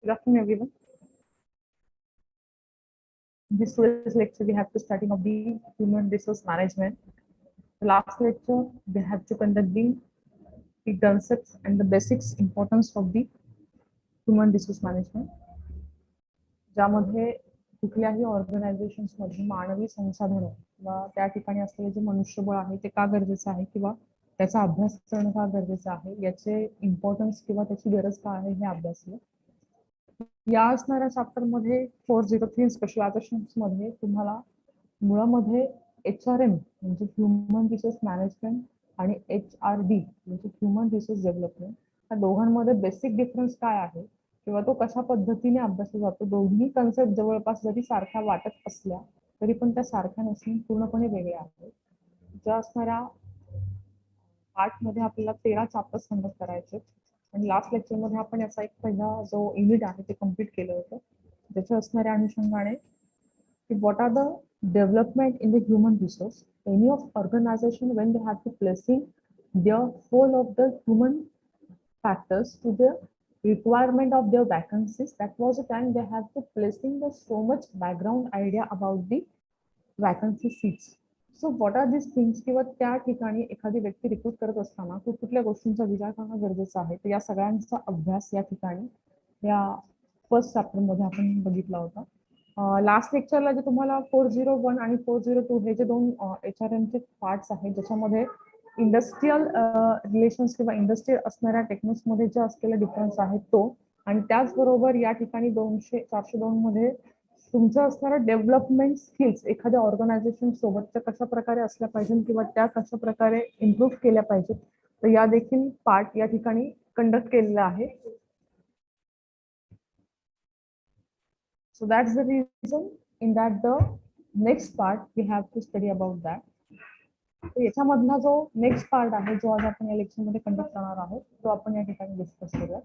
Good afternoon, everyone. This today's lecture we have to starting of the human resource management. The last lecture we have to conduct the concepts and the basics importance of the human resource management. ज्यामध्ये कुठल्याही organisations मध्ये मानवी संसाधन किंवा त्या ठिकाणी असलेले जे मनुष्यबळ आहे ते का गरजेचं आहे किंवा त्याचा अभ्यास करणं का गरजेचं आहे याचे इम्पॉर्टन्स किंवा त्याची गरज का आहे हे अभ्यासलं. या असणाऱ्या चॅप्टर मध्ये 403 स्पेशलायझेशन्स मध्ये तुम्हाला मुळामध्ये HRM म्हणजे ह्युमन रिसोर्स मॅनेजमेंट आणि HRD म्हणजे ह्युमन रिसोर्स डेव्हलपमेंट या दोघांमध्ये बेसिक डिफरन्स काय आहे किंवा तो कशा पद्धतीने अभ्यासला जातो. दोन्ही कन्सेप्ट जवळपास जरी सारख्या वाटत असल्या तरी पण त्या सारख्या नसून पूर्णपणे वेगळ्या आहेत. ज्या असणाऱ्या पार्ट मध्ये आपल्याला 13 चॅप्टर्स कंडक्ट करायचे आणि लास्ट लेक्चर मध्ये आपण याचा एक पहिला जो युनिट आहे ते कम्प्लीट केलं होतं. त्याच्या असणाऱ्या अनुषंगाने की what are the development in the human resource any of organisation when they have to placing their whole of the human factors to the requirement of their vacancies. That was the time they have to placing the so much background idea about the vacancy seats. So what are these things किंवा त्या ठिकाणी एखादी व्यक्ती recruit करत असताना कुठल्या गोष्टींचा विचार करणं गरजेचं आहे. तर या सगळ्यांचा अभ्यास या ठिकाणी या फर्स्ट चॅप्टर मध्ये आपण बघितला होता. लास्ट लेक्चरला जे तुम्हाला 401 आणि 402 हे जे दोन HRM चे पार्ट्स आहेत ज्याच्यामध्ये इंडस्ट्रियल रिलेशन्स किंवा इंडस्ट्रियल असणाऱ्या टेक्निक्स मध्ये जे असलेला डिफरन्स आहे तो आणि त्याचबरोबर या ठिकाणी 402 मध्ये तुमचं असणारं डेव्हलपमेंट स्किल्स एखाद्या ऑर्गनायझेशन सोबतच्या कशा प्रकारे असल्या पाहिजे किंवा त्या कशा प्रकारे इम्प्रूव्ह केल्या पाहिजेत. तर या देखील पार्ट या ठिकाणी कंडक्ट केलेला आहे. So that's the reason in that the next part we have to study about that. याच्यामधला जो नेक्स्ट पार्ट आहे जो आज आपण या लेक्चर मध्ये कंडक्ट करणार आहोत तो आपण या ठिकाणी डिस्कस करूया.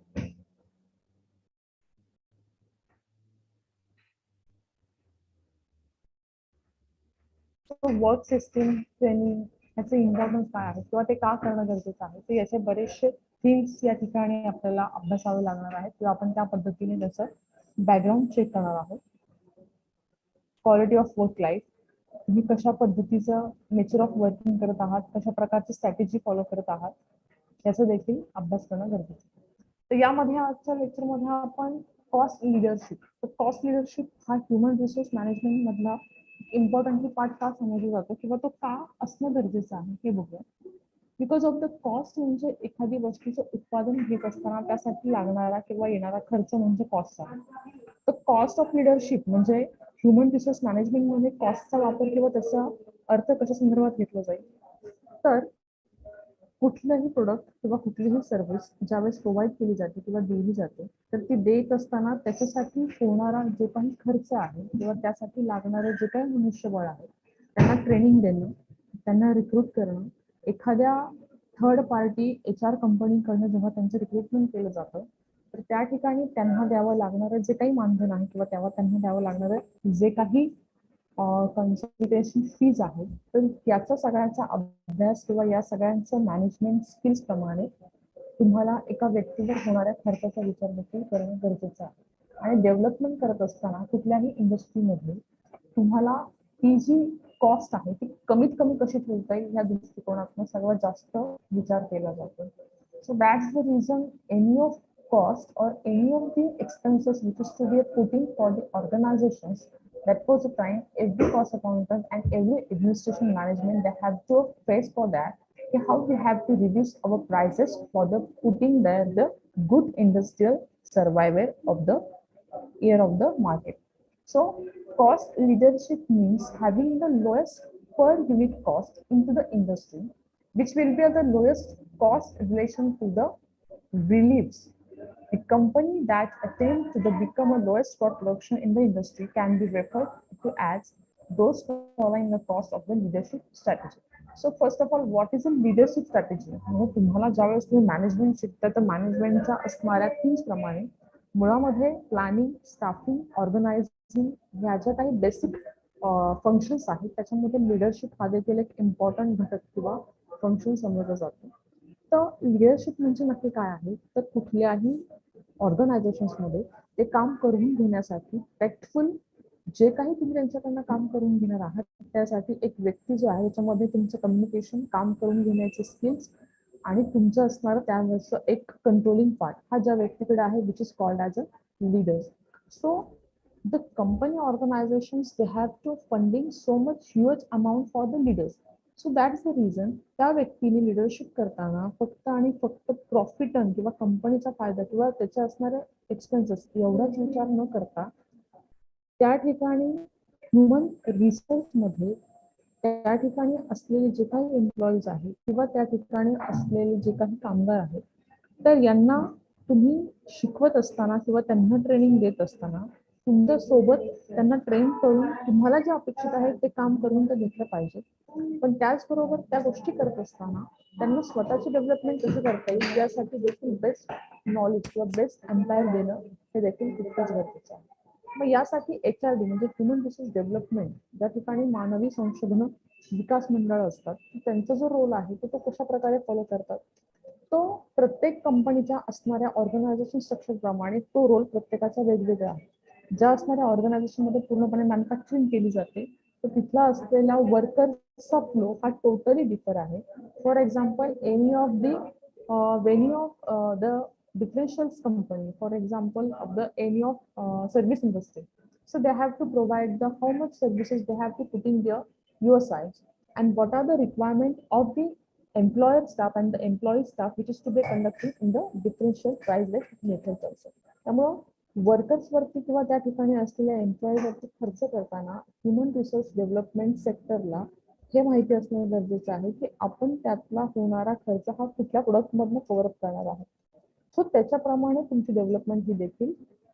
वर्क सिस्टीम ट्रेनिंग याचे इम्पॉर्टन्स काय आहे किंवा ते का करणं गरजेचं आहे तर याचे बरेचसे थिंग्स या ठिकाणी आपल्याला अभ्यासावे लागणार आहेत किंवा आपण त्या पद्धतीने त्याचं बॅकग्राऊंड चेक करणार आहोत. क्वालिटी ऑफ वर्क लाईफ तुम्ही कशा पद्धतीचं नेचर ऑफ वर्किंग करत आहात कशा प्रकारची स्ट्रॅटेजी फॉलो करत आहात याचा देखील अभ्यास करणं गरजेचं आहे. तर यामध्ये आजच्या लेक्चरमध्ये आपण कॉस्ट लिडरशिप तर कॉस्ट लिडरशिप हा ह्युमन रिसोर्स मॅनेजमेंट मधला इम्पॉर्टंट पार्ट का समजला जातो किंवा तो का असणं गरजेचं आहे हे बघूया. बिकॉज ऑफ द कॉस्ट म्हणजे एखादी वस्तूचं उत्पादन घेत असताना त्यासाठी लागणारा किंवा येणारा खर्च म्हणजे कॉस्ट आहे. तर कॉस्ट ऑफ लिडरशिप म्हणजे ह्युमन रिसोर्स मॅनेजमेंट मध्ये कॉस्टचा वापर किंवा त्याचा अर्थ कशा संदर्भात घेतला जाईल. तर कुठलंही प्रोडक्ट किंवा कुठलीही सर्व्हिस ज्यावेळेस प्रोव्हाइड केली जाते किंवा दिली जाते तर ती देत असताना त्याच्यासाठी होणारा जो काही खर्च आहे किंवा त्यासाठी लागणारे जे काही मनुष्यबळ आहे त्यांना ट्रेनिंग देणं त्यांना रिक्रूट करणं एखाद्या थर्ड पार्टी HR कंपनीकडनं जेव्हा त्यांचं रिक्रुटमेंट केलं जातं तर त्या ठिकाणी त्यांना द्यावं लागणारं जे काही मानधन आहे किंवा त्यांना द्यावं लागणारं जे काही कन्सल्टेशन फीज आहे तर याचा सगळ्यांचा अभ्यास किंवा या सगळ्यांचं मॅनेजमेंट स्किल्स प्रमाणे तुम्हाला एका व्यक्तीवर होणाऱ्या खर्चाचा विचार देखील करणं गरजेचं आहे. आणि डेव्हलपमेंट करत असताना कुठल्याही इंडस्ट्रीमध्ये तुम्हाला ही जी कॉस्ट आहे ती कमीत कमी कशी ठेवता येईल या दृष्टिकोनातून सर्वात जास्त विचार केला जातो. So that's the reason any of cost or any of the expenses which is to be putting for the organizations that was the time every cost accountant and every administration management they have to face for that how we have to reduce our prices for the putting there the good industrial survival of the year of the market. So cost leadership means having the lowest per unit cost into the industry which will be at the lowest cost relation to the reliefs. A company that attempts to become a lowest cost production in the industry can be referred to as those following the cost of the leadership strategy. So first of all, what is a leadership strategy? म्हणजे तुम्हाला ज्यावेळेस तुम्ही management शिकता तर मॅनेजमेंटच्या असणाऱ्या things प्रमाणे मुळामध्ये प्लॅनिंग स्टाफिंग ऑर्गनायझिंग ह्या ज्या काही बेसिक फंक्शन्स आहेत त्याच्यामध्ये लिडरशिप हा देखील एक इम्पॉर्टंट घटक किंवा फंक्शन समजलं जातं. तर लिडरशिप म्हणजे नक्की काय आहे तर कुठल्याही ऑर्गनायझेशन्समध्ये ते काम करून घेण्यासाठी टॅक्टफुल जे काही तुम्ही त्यांच्याकडनं काम करून घेणार आहात त्यासाठी एक व्यक्ती जो आहे त्याच्यामध्ये तुमचं कम्युनिकेशन, काम करून घेण्याचे स्किल्स आणि तुमचं असणारं त्यावरचं एक कंट्रोलिंग पार्ट हा ज्या व्यक्तीकडे आहे which is called as a leaders. So the company organizations they have to funding so much huge amount for the leaders. So that's the reason त्या व्यक्तीने लिडरशिप करताना फक्त आणि फक्त प्रॉफिट किंवा कंपनीचा फायदा किंवा त्याचे असणारे एक्सपेन्सेस एवढाच विचार न करता त्या ठिकाणी ह्युमन रिसोर्स मध्ये त्या ठिकाणी असलेले जे काही एम्प्लॉईज आहेत किंवा त्या ठिकाणी असलेले जे काही कामगार आहेत तर यांना तुम्ही शिकवत असताना किंवा त्यांना ट्रेनिंग देत असताना तुमच्या सोबत त्यांना ट्रेन करून तुम्हाला जे अपेक्षित आहे ते काम करून ते घेतलं पाहिजे. पण त्याचबरोबर त्या गोष्टी करत असताना त्यांना स्वतःची डेव्हलपमेंट कशी करता येईल यासाठी देखील बेस्ट नॉलेज किंवा बेस्ट एम्प्लॉयर देणं हे देखील तितकंच गरजेचं आहे. मग यासाठी HRD म्हणजे ह्युमन रिसोर्स डेव्हलपमेंट ज्या ठिकाणी मानवी संशोधन विकास मंडळ असतात त्यांचा जो रोल आहे तो कशा प्रकारे फॉलो करतात तो प्रत्येक कंपनीच्या असणाऱ्या ऑर्गनायझेशन स्ट्रक्चर प्रमाणे तो रोल प्रत्येकाचा वेगवेगळा आहे. ज्या असणाऱ्या ऑर्गनायझेशन मध्ये पूर्णपणे मॅन्युफॅक्चरिंग केली जाते तर तिथला असलेला वर्करचा फ्लो हा टोटली डिफर आहे. For example any of the differentials company, for example, of the any of service industry. So they have to provide the how much services they have to put in their your sites and what are the requirement of the employer staff and the employee staff which is to be conducted in the differential price list methods also. त्यामुळे workers वरती किंवा त्या ठिकाणी असलेल्या employee वरती खर्च करताना human resource development सेक्टरला हे माहिती असणं गरजेचं आहे की आपण त्यातला होणारा खर्च हा कुठल्या प्रोडक्टमधून कव्हर अप करणार आहोत. सो त्याच्याप्रमाणे तुमची डेव्हलपमेंट ही देखील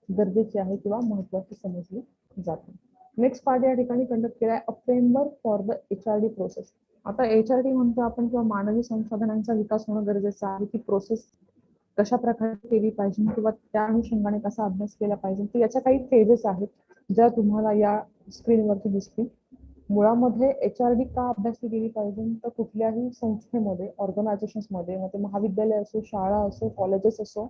गरजेची आहे किंवा महत्वाची समजली जाते. नेक्स्ट पार्ट या ठिकाणी कंडक्ट केला आहे a framework for the HRD process. आता HRD म्हणतो आपण किंवा मानवी संसाधनांचा विकास होणं गरजेचं आहे. ती प्रोसेस कशा प्रकारे केली पाहिजे किंवा त्या अनुषंगाने कसा अभ्यास केला पाहिजे तर याच्या काही फेजेस आहेत ज्या तुम्हाला या स्क्रीनवरती दिसतील. मुळामध्ये HRD का अभ्यासली गेली पाहिजे तर कुठल्याही संस्थेमध्ये ऑर्गनायझेशन्समध्ये मग ते महाविद्यालय असो, शाळा असो, कॉलेजेस असो,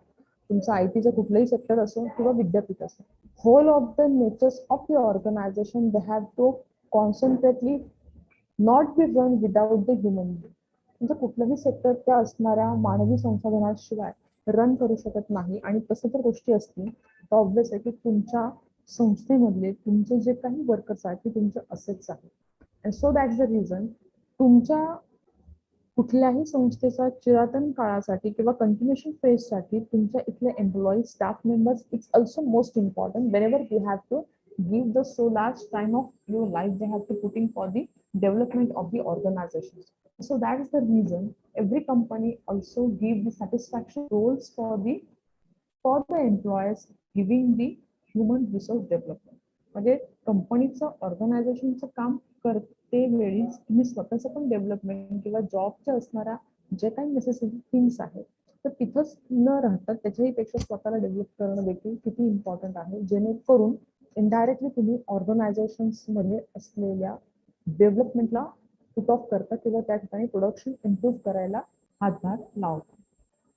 तुमचं IT कुठलंही सेक्टर असो किंवा विद्यापीठ असो, whole of the natures of the organisation they have to concentratedly not be run without the human being. म्हणजे कुठलंही सेक्टर त्या असणाऱ्या मानवी संसाधनाशिवाय रन करू शकत नाही आणि तसं जर गोष्टी असतील तर ऑब्व्हियस आहे की तुमच्या संस्थेमधले तुमचे जे काही वर्कर्स आहेत ते तुमचे असेट्स आहेत. And so that's the reason तुमच्या कुठल्याही संस्थेचा चिरंतन काळासाठी किंवा कंटिन्युएशन फेजसाठी तुमच्या इथले employee staff members it's also most important whenever you have to give the so large time of your life they have to put in for the development of the organization. So that is the reason every company also give the satisfaction roles for the employees giving the human resource development. म्हणजे कंपनीचं ऑर्गनायझेशनचं काम करते वेळी तुम्ही स्वतःचं पण development किंवा जॉबच्या असणाऱ्या जे काही नेसेसरी थिंग्स आहेत तर तिथंच न राहता त्याच्याही पेक्षा स्वतःला डेव्हलप करणं देखील किती इम्पॉर्टंट आहे जेणेकरून इनडायरेक्टली तुम्ही ऑर्गनायझेशन्स मध्ये असलेल्या डेव्हलपमेंटला पुट ऑफ करता किंवा त्या ठिकाणी प्रोडक्शन इम्प्रूव्ह करायला हातभार लावता.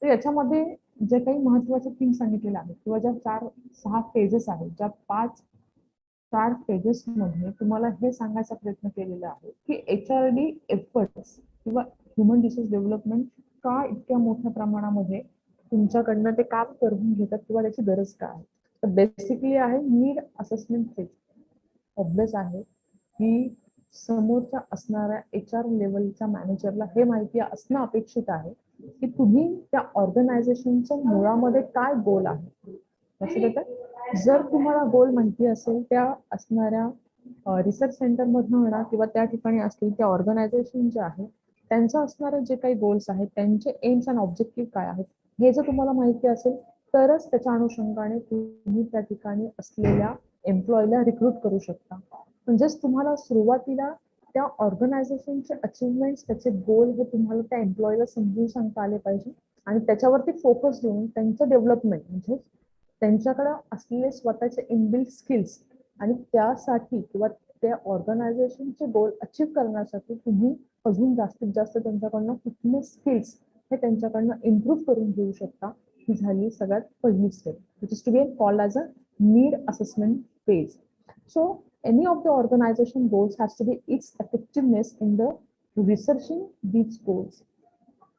तर याच्यामध्ये जे काही महत्वाचे थिंग सांगितलेले आहेत किंवा ज्या 4-6 फेजेस आहेत ज्या 4 फेजेस मध्ये तुम्हाला हे सांगायचा प्रयत्न केलेला आहे की HRD एफर्ट्स किंवा ह्युमन रिसोर्स डेव्हलपमेंट का इतक्या मोठ्या प्रमाणामध्ये तुमच्याकडनं ते काम करून घेतात किंवा त्याची गरज काय आहे. तर बेसिकली आहे नीड असेसमेंट फेज. ऑब्व्हियस आहे की समोरच्या असणाऱ्या HR लेवलच्या मॅनेजरला हे माहिती असणं अपेक्षित आहे की तुम्ही त्या ऑर्गनायझेशनच्या मुळामध्ये काय गोल आहे. लक्षात येतं जर तुम्हाला गोल माहिती असेल त्या असणाऱ्या रिसर्च सेंटर मधनं म्हणा किंवा त्या ठिकाणी असतील त्या ऑर्गनायझेशन जे आहे त्यांचं असणारे जे काही गोल्स आहेत त्यांचे एम्स अँड ऑब्जेक्टिव्ह काय आहेत हे जर तुम्हाला माहिती असेल तरच त्याच्या अनुषंगाने तुम्ही त्या ठिकाणी असलेल्या एम्प्लॉईला रिक्रूट करू शकता. म्हणजेच तुम्हाला सुरुवातीला त्या ऑर्गनायझेशनचे अचिव्हमेंट्स त्याचे गोल हे तुम्हाला त्या एम्प्लॉईला समजून सांगता आले पाहिजे आणि त्याच्यावरती फोकस देऊन त्यांचं डेव्हलपमेंट म्हणजे त्यांच्याकडे असलेले स्वतःचे इनबिल्ट स्किल्स आणि त्यासाठी किंवा त्या ऑर्गनायझेशनचे गोल अचीव्ह करण्यासाठी तुम्ही अजून जास्तीत जास्त त्यांच्याकडनं फिटनेस स्किल्स हे त्यांच्याकडनं इम्प्रूव्ह करून घेऊ शकता ही झाली सगळ्यात पहिली step, which is to be called as a need assessment phase. So any of the organisation goals has to be its effectiveness in the researching these goals.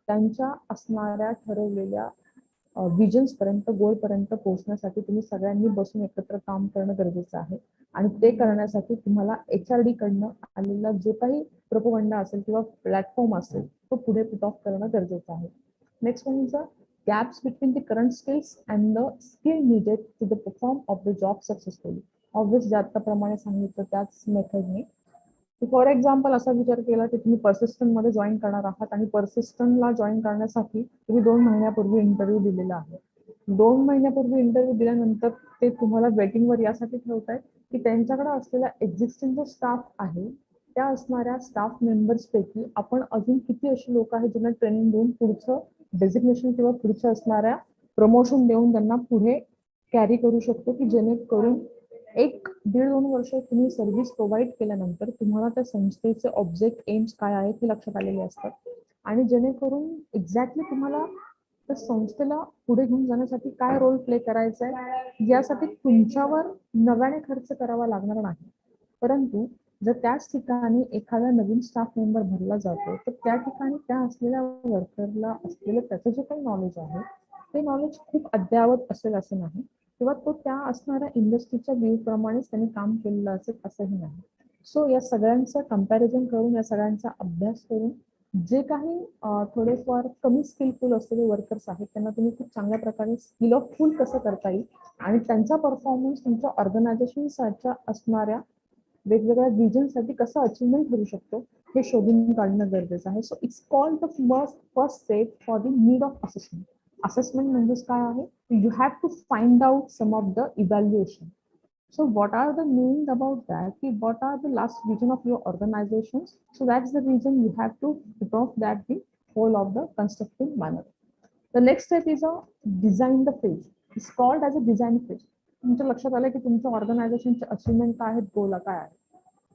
त्यांच्या असणाऱ्या ठरवलेल्या विजन्स पर्यंत, गोल पर्यंत पोहोचण्यासाठी तुम्ही सगळ्यांनी बसून एकत्र काम करणं गरजेचं आहे. आणि ते करण्यासाठी तुम्हाला HRD कडनं आलेला जो काही प्रोपोगंडा असेल किंवा प्लॅटफॉर्म असेल तो पुढे पुट ऑफ करणं गरजेचं आहे. Next one is a gaps between the current skills and the skill needed to the perform of the job successfully. Obviously आताप्रमाणे सांगितलं त्याच मेथडने. फॉर एक्झाम्पल असा विचार केला की तुम्ही पर्सिस्टंट मध्ये जॉईन करणार आहात आणि पर्सिस्टंटला जॉईन करण्यासाठी तुम्ही 2 महिन्यापूर्वी इंटरव्ह्यू दिलेला आहे. 2 महिन्यापूर्वी इंटरव्ह्यू दिल्यानंतर ते तुम्हाला वेटिंगवर यासाठी ठेवत आहेत की त्यांच्याकडे असलेला एक्झिस्टिंग जो स्टाफ आहे त्या असणाऱ्या स्टाफ मेंबर्स पैकी आपण अजून किती अशी लोक आहेत ज्यांना ट्रेनिंग देऊन पुढचं डेझिग्नेशन किंवा पुढच्या असणाऱ्या प्रमोशन देऊन त्यांना पुढे कॅरी करू शकतो, की जेणेकरून 1-1.5-2 वर्ष तुम्ही सर्व्हिस प्रोव्हाइड केल्यानंतर तुम्हाला त्या संस्थेचे ऑब्जेक्ट एम्स काय आहेत हे लक्षात आलेले असतात. आणि जेणेकरून एक्झॅक्टली तुम्हाला त्या संस्थेला पुढे घेऊन जाण्यासाठी काय रोल प्ले करायचा आहे यासाठी तुमच्यावर नव्याने खर्च करावा लागणार नाही. परंतु जर त्याच ठिकाणी एखादा नवीन स्टाफ मेंबर भरला जातो तर त्या ठिकाणी त्या असलेल्या वर्करला असलेलं त्याचं जे काही नॉलेज आहे ते नॉलेज खूप अद्ययावत असेल असं नाही, किंवा तो त्या असणाऱ्या इंडस्ट्रीच्या व्ह्यूप्रमाणेच त्यांनी काम केलेलं असेल असंही नाही. सो या सगळ्यांचं कंपॅरिझन करून, या सगळ्यांचा अभ्यास करून जे काही थोडेफार कमी स्किलफुल असलेले वर्कर्स आहेत त्यांना तुम्ही खूप चांगल्या प्रकारे स्किल ऑफ फुल कसं करता येईल आणि त्यांचा परफॉर्मन्स तुमच्या ऑर्गनायझेशनच्या असणाऱ्या वेगवेगळ्या विजनसाठी कसं अचिव्हमेंट करू शकतो हे शोधून काढणं गरजेचं आहे. So it's called the first step for the need of assessment. Assessment म्हणजेच काय आहे? You have to find out some of the evaluation. So what are the meaning about that? What are the last vision of your organizations? So that's the reason you have to put off that the whole of the constructive manner. The next step is a design the phase. It's called as a design phase. तुमच्या लक्षात आलं की तुमच्या ऑर्गनायझेशनचे achievement काय आहेत, गोल काय आहे.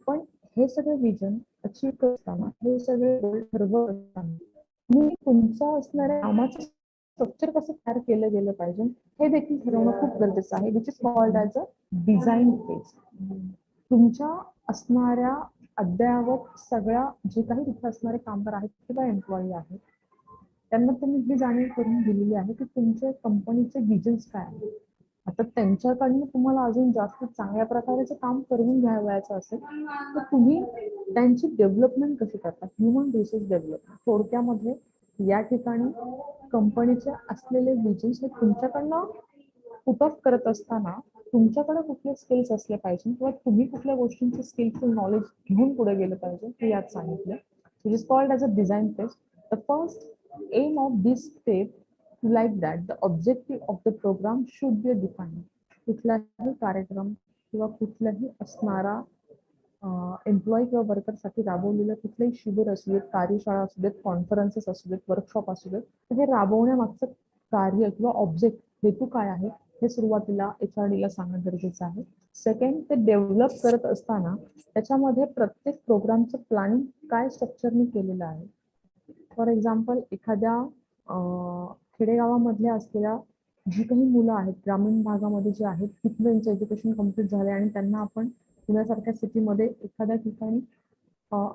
पण हे सगळे विजन अचीव करताना, हे सगळे गोल ठरवत असताना तुम्ही तुमचं असणाऱ्या कामाचं स्ट्रक्चर कसं तयार केलं गेलं पाहिजे हे देखील ठरवणं खूप गरजेचं आहे, which is called as a design phase. तुमच्या असणाऱ्या अद्ययावत सगळ्या जे काही तिथे असणारे कामगार आहेत किंवा एम्प्लॉई आहेत त्यांना तुम्ही ही जाणीव करून दिलेली आहे की तुमच्या कंपनीचे विजन्स काय आहेत. आता त्यांच्याकडनं तुम्हाला अजून जास्त चांगल्या प्रकारेचं काम करून घ्यावयाचं असेल तर तुम्ही त्यांची डेव्हलपमेंट कशी करता, ह्युमन रिसोर्स डेव्हलपमेंट. थोडक्यामध्ये या ठिकाणी कंपनीचे असलेले विजन्स हे तुमच्याकडनं पुट ऑफ करत असताना तुमच्याकडे कुठले स्किल्स असले पाहिजे किंवा तुम्ही कुठल्या गोष्टींचे स्किलफुल नॉलेज घेऊन पुढे गेलं पाहिजे हे यात सांगितलं. It is called as a design phase. The first aim of this step like that the objective of the program should be defined. कुठलाही कार्यक्रम किंवा कुठलाही असणारा एम्प्लॉई किंवा वर्करसाठी राबवलेलं कुठलंही शिबिर असू देत, कार्यशाळा असू देत, कॉन्फरन्सेस असू देत, वर्कशॉप असू देत, तर हे राबवण्यामागचं कार्य किंवा ऑब्जेक्ट हेतू काय आहे हे सुरुवातीला HRD ला सांगणं गरजेचं आहे. सेकंड, ते डेव्हलप करत असताना त्याच्यामध्ये प्रत्येक प्रोग्रामचं प्लॅनिंग काय स्ट्रक्चरने केलेलं आहे. फॉर एक्झाम्पल एखाद्या खेडेगावामधल्या असलेल्या जी काही मुलं आहेत, ग्रामीण भागामध्ये जे आहेत, तिथलं त्यांचं एज्युकेशन कम्प्लीट झाले आणि त्यांना आपण पुण्यासारख्या सिटीमध्ये एखाद्या ठिकाणी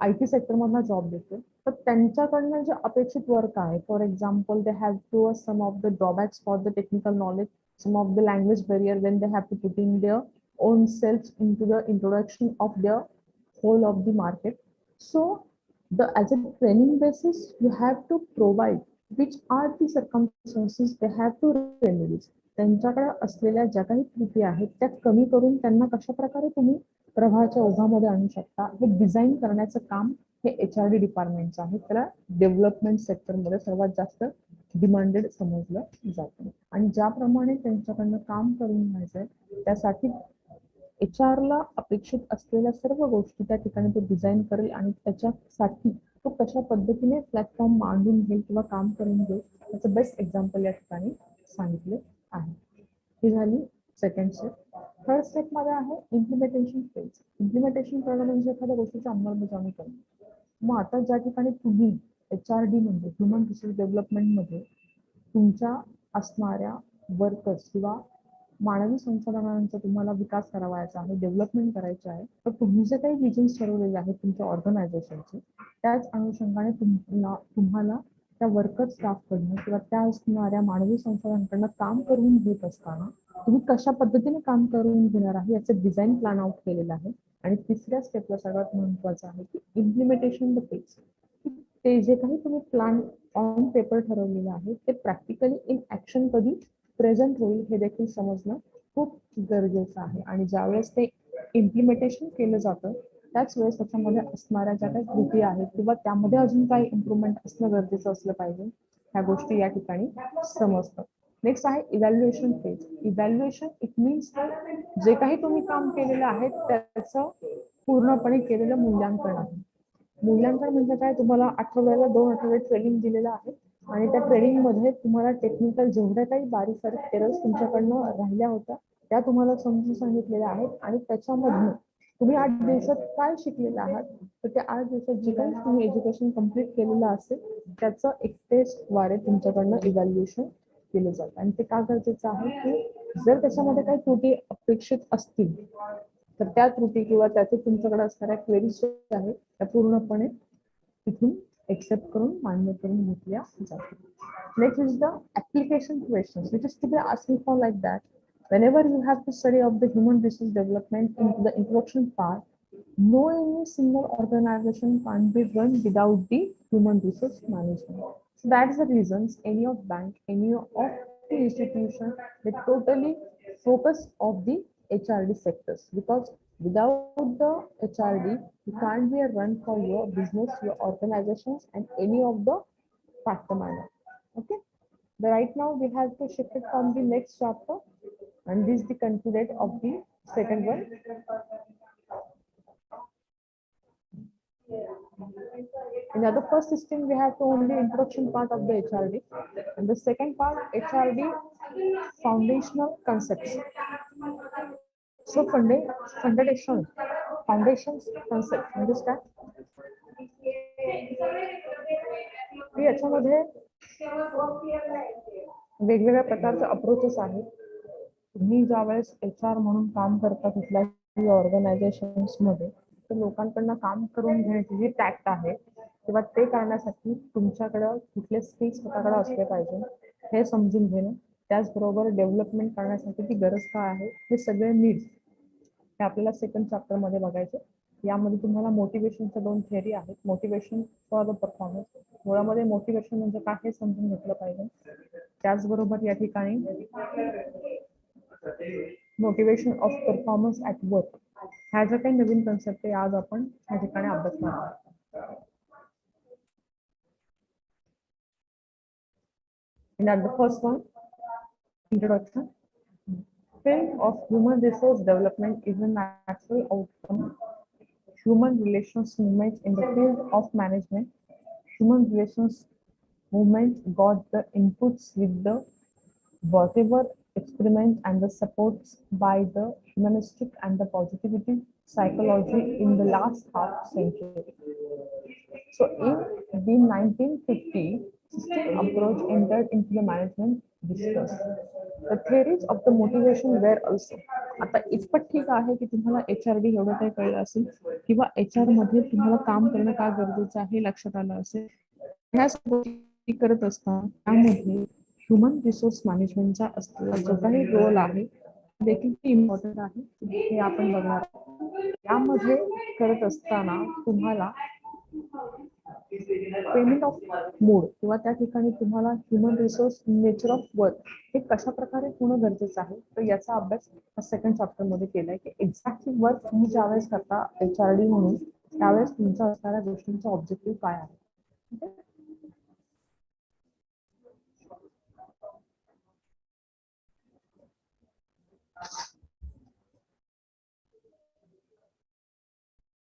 IT सेक्टरमधला जॉब देतो, तर त्यांच्याकडनं जे अपेक्षित वर्क आहे, for example they have to some of the drawbacks for the technical knowledge, some of the language barrier when they have to put in their own self into the introduction of their whole of the market. So as a training basis you have to provide which are the circumstances they have to remedies. त्यांच्याकडे असलेल्या ज्या काही त्रुटी आहेत त्या कमी करून त्यांना कशा प्रकारे तुम्ही प्रवाहाच्या ओघामध्ये आणू शकता हे डिझाईन करण्याचं काम हे HRD डिपार्टमेंटचं आहे. त्याला डेव्हलपमेंट सेक्टरमध्ये सर्वात जास्त डिमांडेड समजलं जातं आणि ज्याप्रमाणे त्यांच्याकडनं काम करून घ्यायचंय त्यासाठी HR ला अपेक्षित असलेल्या सर्व गोष्टी त्या ठिकाणी तो डिझाईन करेल आणि त्याच्यासाठी तो कशा पद्धतीने प्लॅटफॉर्म मांडून घेईल किंवा काम करून घेईल त्याचं बेस्ट एक्झाम्पल या ठिकाणी सांगितले आहे. ही झाली सेकंड स्टेप. थर्ड स्टेपमध्ये आहे इम्प्लिमेंटेशन फेज. इम्प्लिमेंटेशन करणं म्हणजे एखाद्या गोष्टीची अंमलबजावणी करणं. मग आता ज्या ठिकाणी तुम्ही HRD म्हणजे ह्युमन रिसोर्स डेव्हलपमेंटमध्ये तुमच्या असणाऱ्या वर्कर्स किंवा मानवी संसाधनांचा तुम्हाला विकास करावायचा आहे, डेव्हलपमेंट करायचे आहे, तर तुम्ही जे काही विजन्स ठरवलेले आहेत तुमच्या ऑर्गनायझेशनचे, त्याच अनुषंगाने तुम्हाला त्या वर्कर स्टाफकडनं किंवा त्या असणाऱ्या मानवी संसाधनांकडनं काम करून घेत असताना तुम्ही कशा पद्धतीने काम करून घेणार आहे याचं डिझाईन प्लॅन आउट केलेलं आहे. आणि तिसऱ्या स्टेपला सगळ्यात महत्त्वाचं आहे की इम्प्लिमेंटेशन द पेज. ते जे काही तुम्ही प्लॅन ऑन पेपर ठरवलेलं आहे ते प्रॅक्टिकली इन ऍक्शन कधी प्रेझेंट होईल हे देखील समजणं खूप गरजेचं आहे. आणि ज्यावेळेस ते इम्प्लिमेंटेशन केलं जातं त्याच वेळेस त्याच्यामध्ये असणाऱ्या ज्या काही त्रुटी आहेत किंवा त्यामध्ये अजून काही इम्प्रुव्हमेंट असणं गरजेचं असलं पाहिजे, ह्या गोष्टी या ठिकाणी समजतं. नेक्स्ट आहे evaluation phase. Evaluation it means जे काही तुम्ही काम केलेलं आहे त्याचं पूर्णपणे केलेलं मूल्यांकन आहे. मूल्यांकन म्हणजे काय, तुम्हाला आठवड्याला 2 आठवडे ट्रेनिंग दिलेलं आहे आणि त्या ट्रेनिंग मध्ये तुम्हाला टेक्निकल जेवढ्या काही बारीक सारीक एरर्स तुमच्याकडनं राहिल्या होत्या त्या तुम्हाला समजून सांगितलेल्या आहेत आणि त्याच्यामधून तुम्ही 8 दिवसात काय शिकलेले आहात, तर त्या 8 दिवसात जे काही तुम्ही एज्युकेशन कम्प्लीट केलेलं असेल त्याचं एक टेस्टद्वारे तुमच्याकडनं इव्हॅल्युएशन केलं जातं. आणि ते का गरजेचं आहे की जर त्याच्यामध्ये काही त्रुटी अपेक्षित असतील तर त्या त्रुटी किंवा त्याचे तुमच्याकडे असणाऱ्या क्वेरीज आहेत त्या पूर्णपणे तिथून एक्सेप्ट करून मान्य करून घेतल्या जातात. Next is the application questions, which is to be asking for like that. Whenever you have to study of the human resource development into the introduction part, no any single organization can't be run without the human resource management. So that is the reasons any of bank, any of the institution, they totally focus of the HRD sectors, because without the HRD, you can't be a run for your business, your organizations, and any of the factor manner. Okay. Right now we have to shift it from the next chapter, and this is the concluded of the second one. In the first system, we have to only introduction part of the HRD, and the second part HRD foundational concepts. So foundations concept understand. याच्यामध्ये वेगवेगळ्या प्रकारचे approaches आहेत. तुम्ही ज्यावेळेस HR म्हणून काम करता कुठल्याही ऑर्गनायझेशन्स मध्ये, तर लोकांकडनं काम करून घेण्याची जी टॅक्ट आहे किंवा ते करण्यासाठी तुमच्याकडं कुठले स्किल्स स्वतःकडे असले पाहिजे हे समजून घेणं, त्याचबरोबर डेव्हलपमेंट करण्यासाठी ती गरज काय आहे हे सगळे नीड्स हे आपल्याला सेकंड चॅप्टर मध्ये बघायचे. यामध्ये तुम्हाला मोटिवेशनच्या 2 थिअरी आहेत. मोटिवेशन फॉर द परफॉर्मन्स, मुळामध्ये मोटिवेशन म्हणजे काय हे समजून घेतलं पाहिजे. त्याचबरोबर या ठिकाणी motivation of performance at work, ह्या ज्या काही नवीन कन्सेप्ट आहे आज आपण ह्या ठिकाणी अभ्यासणार आहोत. And at the first one, introduction. Field of human resource development is a natural outcome. Human relations movement in the field of management. Human relations movement got the inputs with the whatever experiment and the supports by the humanistic and the positivity psychology in the last half century. So in the 1950, system approach entered into the management discourse. The theories of the motivation were also. आता इतपत ठीक आहे की तुम्हाला HRD एवढं काही कळलं असेल किंवा HR मध्ये तुम्हाला काम करणं का गरजेचं आहे लक्षात आलं असेल. ह्या गोष्टी करत असताना त्यामध्ये ह्युमन रिसोर्स मॅनेजमेंटचा असलेला जो काही रोल आहे देखील इम्पॉर्टंट आहे हे आपण बघणार. यामध्ये करत असताना तुम्हाला पेमेंट ऑफ मोड किंवा त्या ठिकाणी तुम्हाला human resource nature of work हे कशा प्रकारे होणं गरजेचं आहे, तर याचा अभ्यास सेकंड चॅप्टर मध्ये केलाय की एक्झॅक्टली वर्क तुम्ही ज्यावेळेस करता HRD म्हणून त्यावेळेस तुमच्या असणाऱ्या गोष्टींचा ऑब्जेक्टिव्ह काय आहे.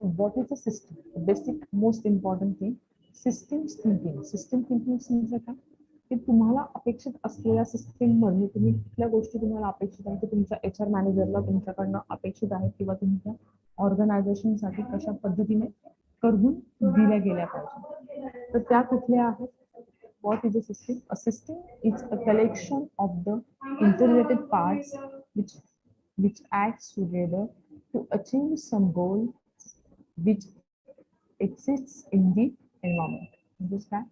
What is the system? The basic, most important thing, systems thinking. System thinking म्हणजे काय, की तुम्हाला अपेक्षित असलेल्या सिस्टीम मध्ये तुम्ही कुठल्या गोष्टी तुम्हाला अपेक्षित आहे की तुमच्या HR मॅनेजरला तुमच्याकडनं अपेक्षित आहेत किंवा तुमच्या ऑर्गनायझेशन साठी कशा पद्धतीने करून दिल्या गेल्या पाहिजे, तर त्या कुठल्या आहेत. What is a system? A system is a collection of the interrelated parts which which acts together to achieve some goal which exists in the environment. Understand?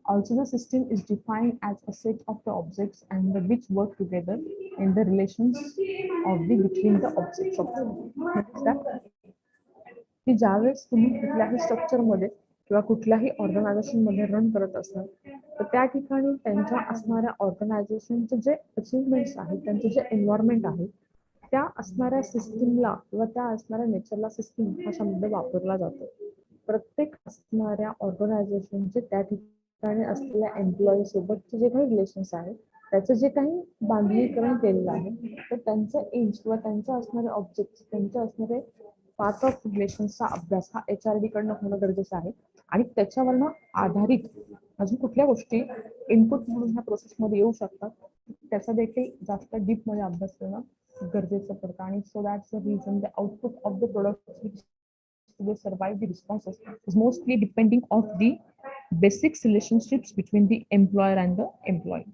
Also, the system is defined as a set of the objects and the which work together in the relations of the between the objects of the. Understand? की ज्यावेळेस तुम्ही कुठल्याही स्ट्रक्चरमध्ये किंवा कुठल्याही ऑर्गनायझेशनमध्ये run करत असाल तर त्या ठिकाणी त्यांच्या असणाऱ्या ऑर्गनायझेशनचे जे अचिव्हमेंट्स आहेत त्यांचे जे एन्व्हायरमेंट आहे त्या असणाऱ्या सिस्टीमला किंवा त्या असणाऱ्या नेचरला सिस्टीम हा शब्द वापरला जातो. प्रत्येक असणाऱ्या ऑर्गनायझेशनचे त्या ठिकाणी असलेल्या एम्प्लॉई सोबतचे जे काही रिलेशन्स आहेत त्याचं जे काही बांधणीकरण केलेलं आहे तर त्यांचं एम्स किंवा त्यांचे असणारे ऑब्जेक्ट त्यांचे असणारे पार्ट ऑफ रिलेशन्सचा अभ्यास हा HRD कडनं होणं गरजेचं आहे आणि त्याच्यावरनं आधारित अजून कुठल्या गोष्टी इनपुट म्हणून ह्या प्रोसेसमध्ये येऊ शकतात त्याचा देखील जास्त डीप मध्ये अभ्यास करणं गरजेचं पडतं आणि so that's the reason the output of the product they survive the responses is mostly depending of the basic relationships between the employer and the employee.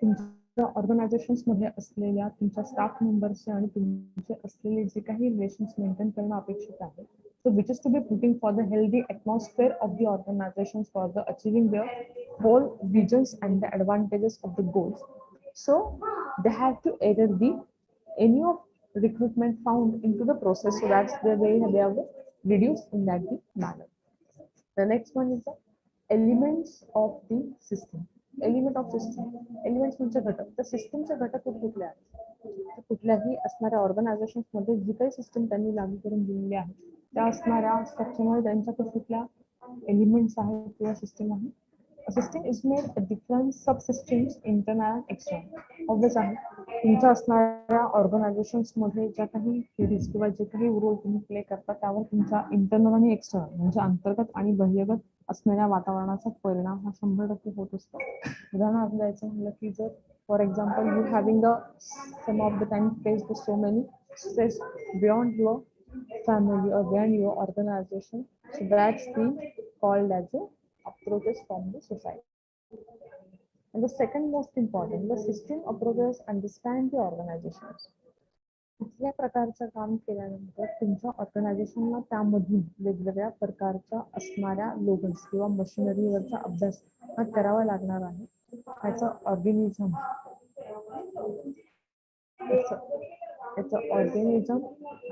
तुमच्या ऑर्गनायझेशन्स मध्ये असलेल्या तुमच्या स्टाफ मेंबर्सचे आणि तुमचे असलेले जे काही रिलेशन्स मेंटेन करणं अपेक्षित आहे so which is to be putting for the healthy atmosphere of the organizations for the achieving their whole visions and the advantages of the goals. So they have to either be any of recruitment found into the process so that's the way they have reduced in that manner. The next one is the elements of the system. Element of system elements म्हणजे घटक तर सिस्टमचे घटक कुठले आहेत कुठल्याही असणाऱ्या ऑर्गनायझेशन्समध्ये जी काही सिस्टम त्यांनी लागू करून दिलेली आहे त्या असणाऱ्या स्ट्रक्चरमध्ये त्यांच्याकडे कुठल्या एलिमेंट्स आहेत किंवा सिस्टम आहे. A system is made of different subsystems internal and external. Obvious आहे तुमच्या असणाऱ्या ऑर्गनायझेशन्समध्ये ज्या काही थिअरीज किंवा जे काही रोल तुम्ही प्ले करता त्यावर तुमच्या इंटरनल आणि एक्सटर्नल म्हणजे अंतर्गत आणि बाह्यगत असणाऱ्या वातावरणाचा परिणाम हा 100% होत असतो. उदाहरणार्थ द्यायचं म्हणलं की जर for example you having the some of the time face the so many stress beyond your family or beyond your organization, so that's the called as a approaches from the society. And the second most important, the system approaches understand the organizations. कुठल्या प्रकारचं काम केल्यानंतर तुमच्या ऑर्गनायझेशनला त्यामधून वेगवेगळ्या प्रकारच्या असणाऱ्या लोगन्स किंवा मशिनरीवरचा अभ्यास हा करावा लागणार आहे. त्याचं organism it's an organism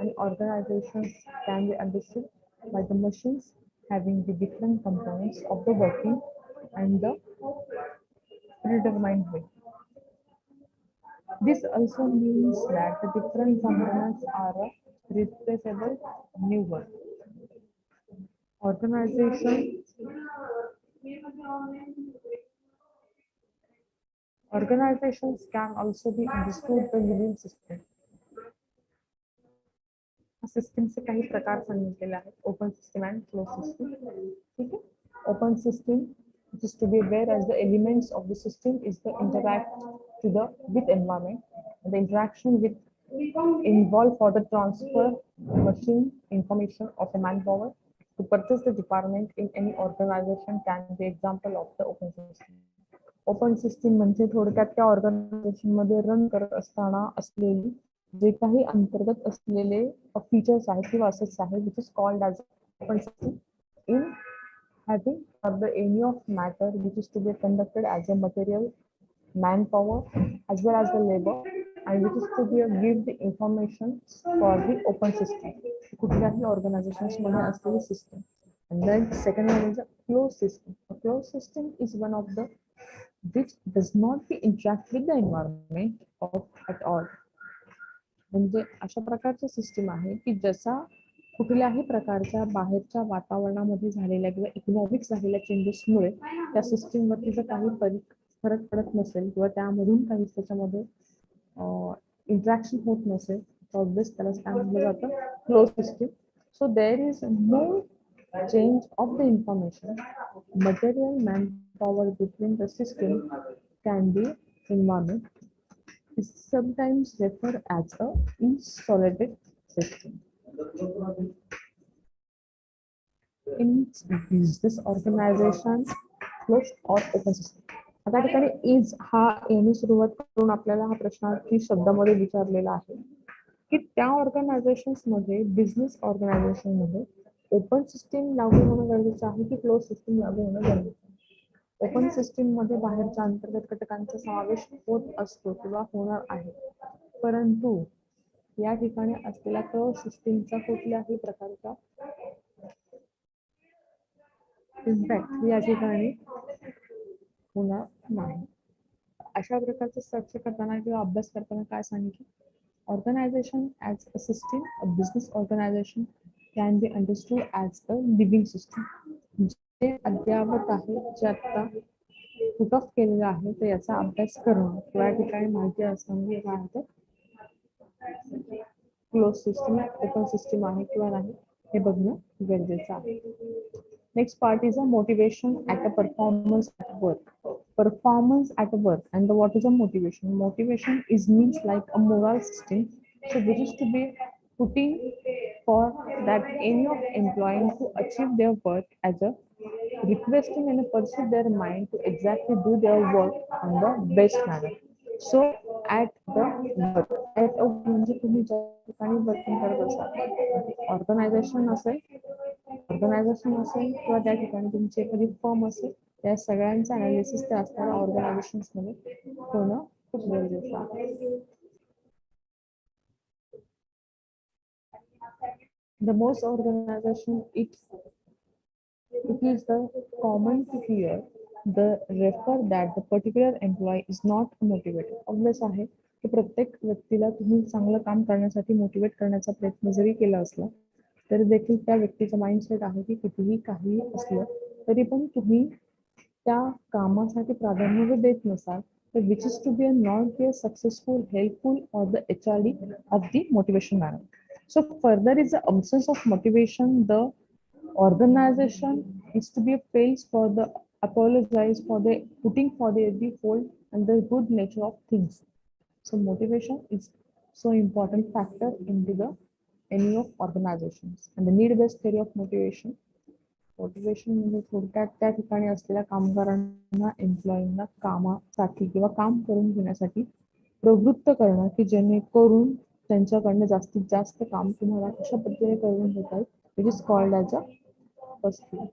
and organizations can be understood by the machines having the different components of the working and the predetermined way. This also means that the different components are a replaceable new one. Organizations can also be understood the living system. सिस्टमचे काही प्रकार सांगितलेले आहेत open system and close system. ठीक आहे open system which is to be aware as the elements of the system is the interact to the with environment. The interaction with involved for the transfer machine information of a manpower to purchase the department in any organization can be example of the open system. Open system म्हणजे थोडक्यात त्या organisation मध्ये run करत असताना असलेली जे काही अंतर्गत असलेले फीचर्स आहेत किंवा असेट्स आहेत which is called as open system in having for the any of matter which is to be conducted as a material manpower as well as the labor and which is to be give the information for the open system कुठल्याही organisations मध्ये असलेली system. And then second one is a closed system. A closed system is one of the which does not be interact with the environment of at all. म्हणजे अशा प्रकारची system आहे की जसा कुठल्याही प्रकारच्या बाहेरच्या वातावरणामध्ये झालेल्या किंवा इकॉनॉमिक्स झालेल्या चेंजेसमुळे त्या सिस्टीमवरती जर काही फरक पडत नसेल किंवा त्यामधून काही त्याच्यामध्ये इंटरॅक्शन होत नसेल तर ऑब्वियस त्याला काय म्हटलं जातं close system. So there is no change of the information material manpower between the system can be environment is sometimes referred as a insulated system. In business organizations, close और open system. आता ठिकाणी is हा यांनी सुरुवात करून आपल्याला हा प्रश्नार्थी शब्दामध्ये विचारलेला आहे की त्या ऑर्गनायझेशन्स मध्ये बिझनेस ऑर्गनायझेशन मध्ये ओपन सिस्टीम लागू होणं गरजेचं आहे की क्लोज सिस्टीम लागू होणं गरजेचं आहे. ओपन सिस्टीम मध्ये बाहेरच्या अंतर्गत घटकांचा समावेश होत असतो किंवा होणार आहे, परंतु या ठिकाणी असलेल्या क्लोज सिस्टीमचा कुठल्याही प्रकारचा इम्पॅक्ट या ठिकाणी होणार नाही. अशा प्रकारचं सर्च करताना किंवा अभ्यास करताना काय सांगितलं, organisation as a system, a business organisation can be understood as a living system. जे अद्यावत आहे, जे आता पुट ऑफ केलेलं आहे, तर याचा अभ्यास करणं किंवा या ठिकाणी माहिती असणं म्हणजे काय होतं, क्लोज सिस्टीम ओपन सिस्टीम आहे किंवा नाही हे बघणं गरजेचं आहे. Next part is a motivation at a performance at work. Performance at work, and what is a motivation? Motivation is means like a moral system, so which is to be putting for that any of employing to achieve their work as a requesting and pursue their mind to exactly do their work on the best manner. So at the work, at a म्हणजे तुम्ही ज्या ठिकाणी working करत असाल, organisation असेल किंवा त्या ठिकाणी तुमची एखादी फर्म असेल, त्या सगळ्यांचं अनालिसिस त्या असणाऱ्या ऑर्गनायझेशन्स मध्ये होणं खूप गरजेचं आहे. The most organization it is the common to hear the refer that the particular employee is not motivated. Obvious आहे की प्रत्येक व्यक्तीला तुम्ही चांगलं काम करण्यासाठी मोटिवेट करण्याचा प्रयत्न जरी केला असला तरी देखील त्या व्यक्तीचं माइंडसेट आहे की कितीही काही असलं तरी पण तुम्ही त्या कामासाठी प्राधान्य जर देत नसाल तर which is to be a not be a successful helpful or the HRD of the motivation manner. So further is the absence of motivation, the organization is to be praised for the apologize for the putting for the whole and the good nature of things. So motivation is so important factor into the any of organizations. And the need-based theory of motivation. Motivation म्हणजे थोडक्यात त्या ठिकाणी असलेल्या कामगारांना एम्प्लॉईंना कामासाठी किंवा काम करून घेण्यासाठी प्रवृत्त करणं की जेणेकरून त्यांच्याकडनं जास्तीत जास्त काम तुम्हाला कशा पद्धतीने करून घेता येईल, which is called as a first thing.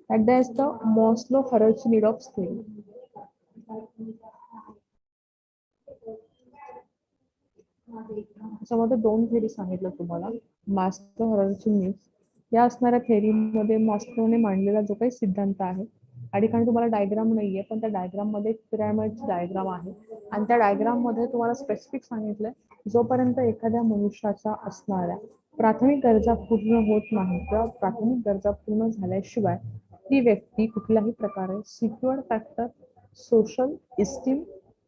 At the is the Maslow hierarchy need of skill. त्याच्यामध्ये दोन थेरी सांगितलं तुम्हाला, मास्लो हरर्ची नीड्स या असणाऱ्या थेरीमध्ये मॉस्लोने मांडलेला जो काही सिद्धांत आहे, या ठिकाणी तुम्हाला डायग्राम नाहीये पण त्या डायग्राम मध्ये पिरॅमिडची डायग्राम आहे आणि त्या डायग्राम मध्ये तुम्हाला स्पेसिफिक सांगितलंय जोपर्यंत एखाद्या मनुष्याच्या असणाऱ्या प्राथमिक गरजा पूर्ण होत नाही किंवा प्राथमिक गरजा पूर्ण झाल्याशिवाय ती व्यक्ती कुठल्याही प्रकारे secure factor, social esteem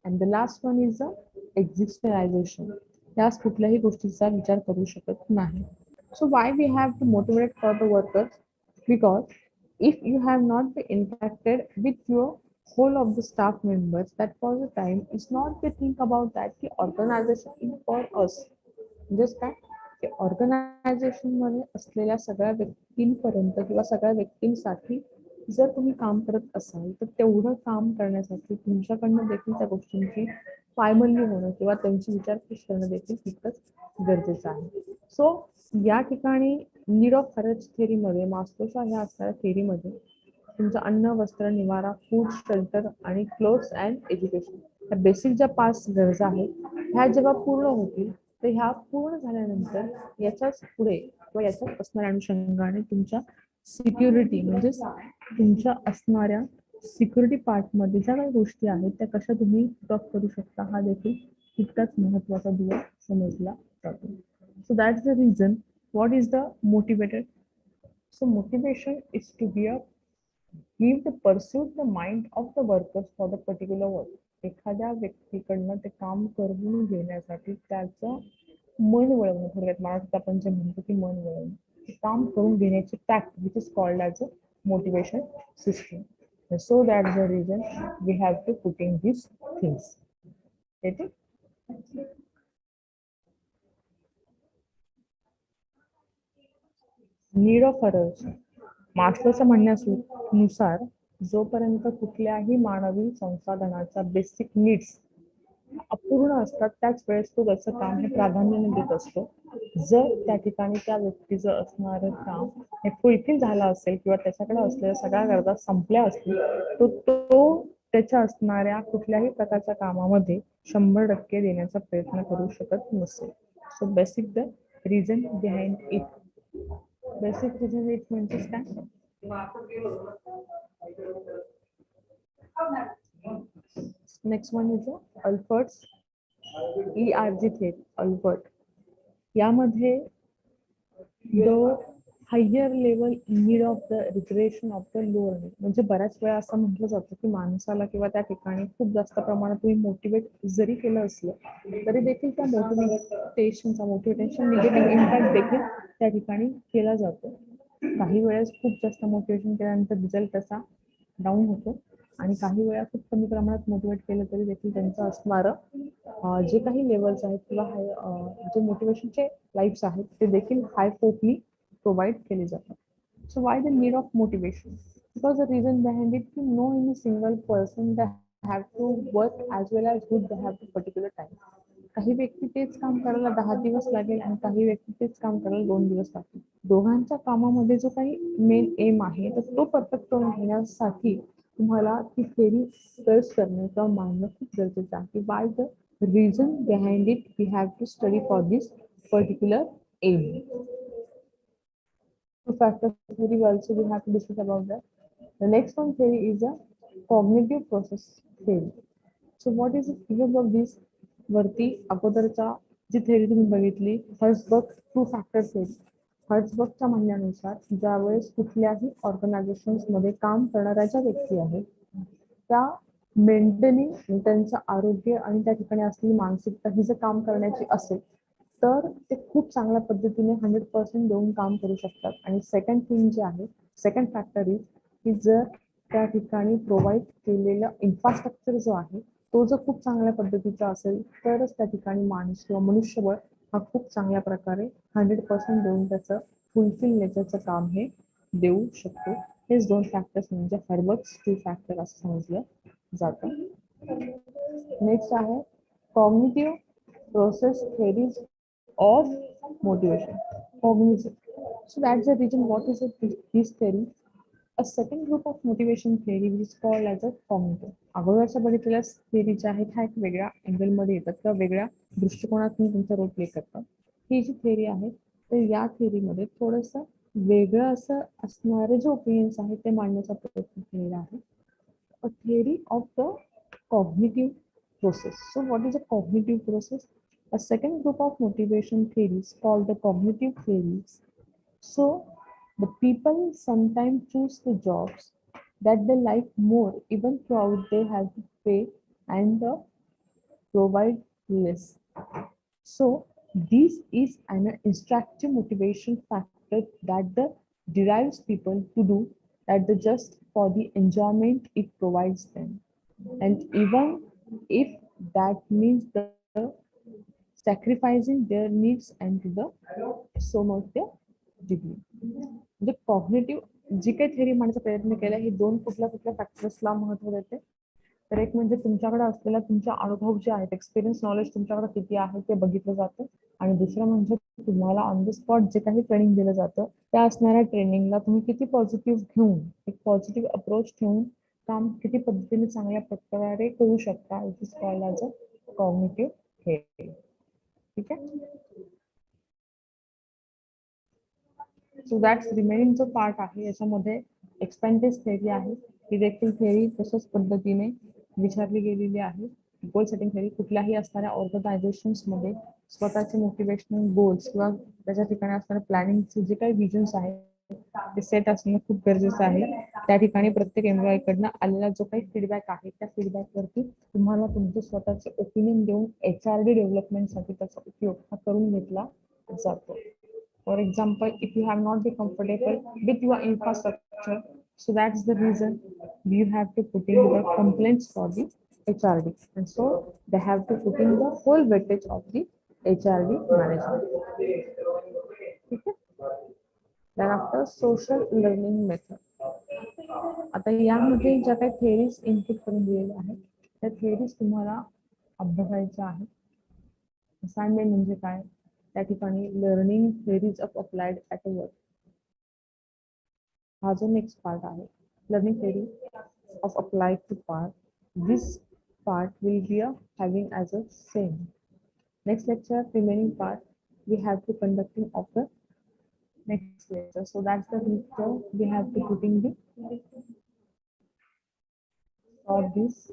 and the last one is the existalisation, यास कुठल्याही गोष्टीचा विचार करू शकत नाही. So why we have to motivate for the workers? Because if you have not been interacted with your whole of the staff members, that for the time is not to think about that the organization is for us. Just that organisation मध्ये असलेल्या सगळ्या व्यक्तींपर्यंत किंवा सगळ्या व्यक्तींसाठी जर तुम्ही काम करत असाल तर तेवढं काम करण्यासाठी तुमच्याकडनं देखील त्या गोष्टींची पायमल्ली होणं किंवा त्यांची विचारपूस करणं देखील तितकंच गरजेचं आहे. सो या ठिकाणी नीड ऑफ करेज थेरीमध्ये मास्लोच्या ह्या असणाऱ्या थेरीमध्ये तुमचं अन्न, वस्त्र, निवारा, फूड, शेल्टर आणि क्लोथ्स अँड एज्युकेशन या बेसिक ज्या 5 गरजा आहेत ह्या जेव्हा पूर्ण होतील तर ह्या पूर्ण झाल्यानंतर याच्याच पुढे किंवा याच्याच असणाऱ्या अनुषंगाने तुमच्या सिक्युरिटी म्हणजे तुमच्या असणाऱ्या सिक्युरिटी पार्टमध्ये ज्या काही गोष्टी आहेत त्या कशा तुम्ही स्टॉप करू शकता हा देखील तितकाच महत्त्वाचा दुवा समजला जातो. So that's the reason what is the motivated. So motivation is to be a give the pursuit the mind of the workers for the particular work. एखाद्या व्यक्तीकडनं ते काम करून घेण्यासाठी त्याचं मन वळवणं, थोडक्यात मराठीत आपण जे म्हणतो की मन वळवणं, काम करून घेण्याची tact which is called as a motivation system. So that's the reason we have to put in these things. Okay? Need of अर्ज. मास्लोच्या म्हणण्यानुसार जोपर्यंत कुठल्याही मानवी संसाधनाचा बेसिक नीड्स अपूर्ण असतात त्याच वेळेस तो त्याचं काम हे प्राधान्याने देत असतो. जर त्या ठिकाणी त्या व्यक्तीचं असणारं काम हे फुलफिल झालं असेल किंवा त्याच्याकडे असलेल्या सगळ्या गरजा संपल्या असतील तर तो त्याच्या असणाऱ्या कुठल्याही प्रकारच्या कामामध्ये 100% देण्याचा प्रयत्न करू शकत नसेल. So basic the reason behind it. Basic reason it म्हणजेच काय? Next one is Albert's ERG theory. Albert यामध्ये the higher level need of the regression of the lower need. म्हणजे बऱ्याच वेळा असं म्हटलं जातं की माणसाला किंवा त्या ठिकाणी खूप जास्त प्रमाणात तुम्ही मोटिवेट जरी केलं असलं तरी देखील त्या मोटिवेशन निगेटिव्ह इम्पॅक्ट देखील त्या ठिकाणी केला जातो. काही वेळेस खूप जास्त मोटिवेशन केल्यानंतर रिझल्ट त्याचा डाऊन होतो आणि काही वेळा खूप कमी प्रमाणात मोटिवेट केलं तरी देखील त्यांचं असणारं जे काही लेवल्स आहेत किंवा जे मोटिवेशनचे लाईफ्स आहेत ते देखील हाय पोपली प्रोव्हाइड केले जातात. So why the need of motivation? Because the reason behind it की no any single person that have to work as well as good that have to particular time. काही व्यक्ती तेच काम करायला 10 दिवस लागेल आणि काही व्यक्ती तेच काम करायला 2 दिवस लागतील. दोघांच्या कामामध्ये जो काही मेन एम आहे तर तो परफेक्ट करून घेण्यासाठी तुम्हाला ती थेरी सर्च करणे किंवा मांडणं खूप गरजेचं आहे. By the reason behind it we have to study for this particular aim. Two factor theory also we have to discuss about that. The next one theory is a cognitive process theory. So what is the theory of this? वरती अगोदरचा जी theory तुम्ही बघितली हर्ट्झबर्ग two factor theory. हर्ट्झबर्गच्या म्हणण्यानुसार ज्यावेळेस कुठल्याही organisations मध्ये काम करणाऱ्या ज्या व्यक्ती आहेत त्या मेंटेनिंग त्यांचं आरोग्य आणि त्या ठिकाणी असलेली मानसिकता ही जर काम करण्याची असेल तर ते खूप चांगल्या पद्धतीने 100% देऊन काम करू शकतात. आणि सेकंड थिंग जे आहे, सेकंड फॅक्टर इज की जर त्या ठिकाणी प्रोव्हाइड केलेलं इन्फ्रास्ट्रक्चर जो आहे तो जर खूप चांगल्या पद्धतीचा असेल तरच त्या ठिकाणी माणूस किंवा मनुष्यबळ हा खूप चांगल्या प्रकारे 100% देऊन त्याचं फुलफिल नेचरचं काम हे देऊ शकतो. हेच दोन फॅक्टर्स म्हणजे हर्ट्झबर्ग्स टू फॅक्टर असं समजलं जातं. नेक्स्ट आहे cognitive process theories of motivation. Cognition. So that's the reason what is this theory. A second group of motivation theory which is called as a cognitive. अगोदरच्या बघितलेल्या theory ज्या आहेत ह्या एक वेगळ्या अँगलमध्ये येतात किंवा वेगळ्या दृष्टिकोनातून तुमचा रोल प्ले करतात. ही जी थेरी आहे तर या थेरीमध्ये थोडंसं वेगळं असं असणारे जे ओपिनियन्स आहेत ते मांडण्याचा प्रयत्न केलेला आहे. A theory of the cognitive process. So what is a cognitive process? A second group of motivation theories called the cognitive theories. So the people sometimes choose the jobs that they like more even though they have to pay and provide less. So this is an instructive motivation factor that the derives people to do that the just for the enjoyment it provides them. And even if that means the sacrificing their needs and to the so much their degree. म्हणजे cognitive जी काही theory मांडण्याचा प्रयत्न केला हे दोन कुठल्या कुठल्या फॅक्टर्सला महत्व देते. तर एक म्हणजे तुमच्याकडे असलेला तुमचा अनुभव जे आहेत एक्सपिरियन्स नॉलेज तुमच्याकडे किती आहे ते बघितलं जातं आणि दुसरं म्हणजे तुम्हाला ऑन द स्पॉट जे काही ट्रेनिंग दिलं जातं त्या असणाऱ्या ट्रेनिंगला तुम्ही किती पॉझिटिव्ह घेऊन एक पॉझिटिव्ह अप्रोच ठेवून काम किती पद्धतीने चांगल्या प्रकारे करू शकता. It is called as a cognitive theory. ठीक आहे. सो दॅट्स रिमेनिंग जो पार्ट आहे याच्यामध्ये एक्सपेंटेज थेरी आहे. ही देखील थेरी तशाच पद्धतीने विचारली गेलेली आहे. गोल सेटिंग थेरी कुठल्याही असणाऱ्या ऑर्गनायझेशन्समध्ये स्वतःचे मोटिवेशनल गोल्स किंवा त्याच्या ठिकाणी असणाऱ्या प्लॅनिंगचे जे काही विजन्स आहेत ते सेट असणं खूप गरजेचं आहे. त्या ठिकाणी प्रत्येक एम्प्लॉईकडनं आलेला जो काही फीडबॅक आहे त्या फीडबॅकवरती तुम्हाला तुमचे स्वतःचे ओपिनियन देऊन HRD डेव्हलपमेंटसाठी त्याचा उपयोग हा करून घेतला जातो. For example, if you have not been comfortable with your infrastructure, so that's the reason you have to put in the complaints for the HRD, and so they have to put in the whole weightage of the HRD management. Okay? Then after social learning method. आता यामध्ये ज्या काही theories input करून दिलेल्या आहेत त्या theories तुम्हाला अभ्यासायच्या आहेत. असाइनमेंट म्हणजे काय, त्या ठिकाणी learning theories of applied at work हा जो नेक्स्ट पार्ट आहे, learning theory of applied to part. This part will be having as a same. Next lecture, remaining part, we have to conducting of the next lecture. So that's the lecture we have to putting the of this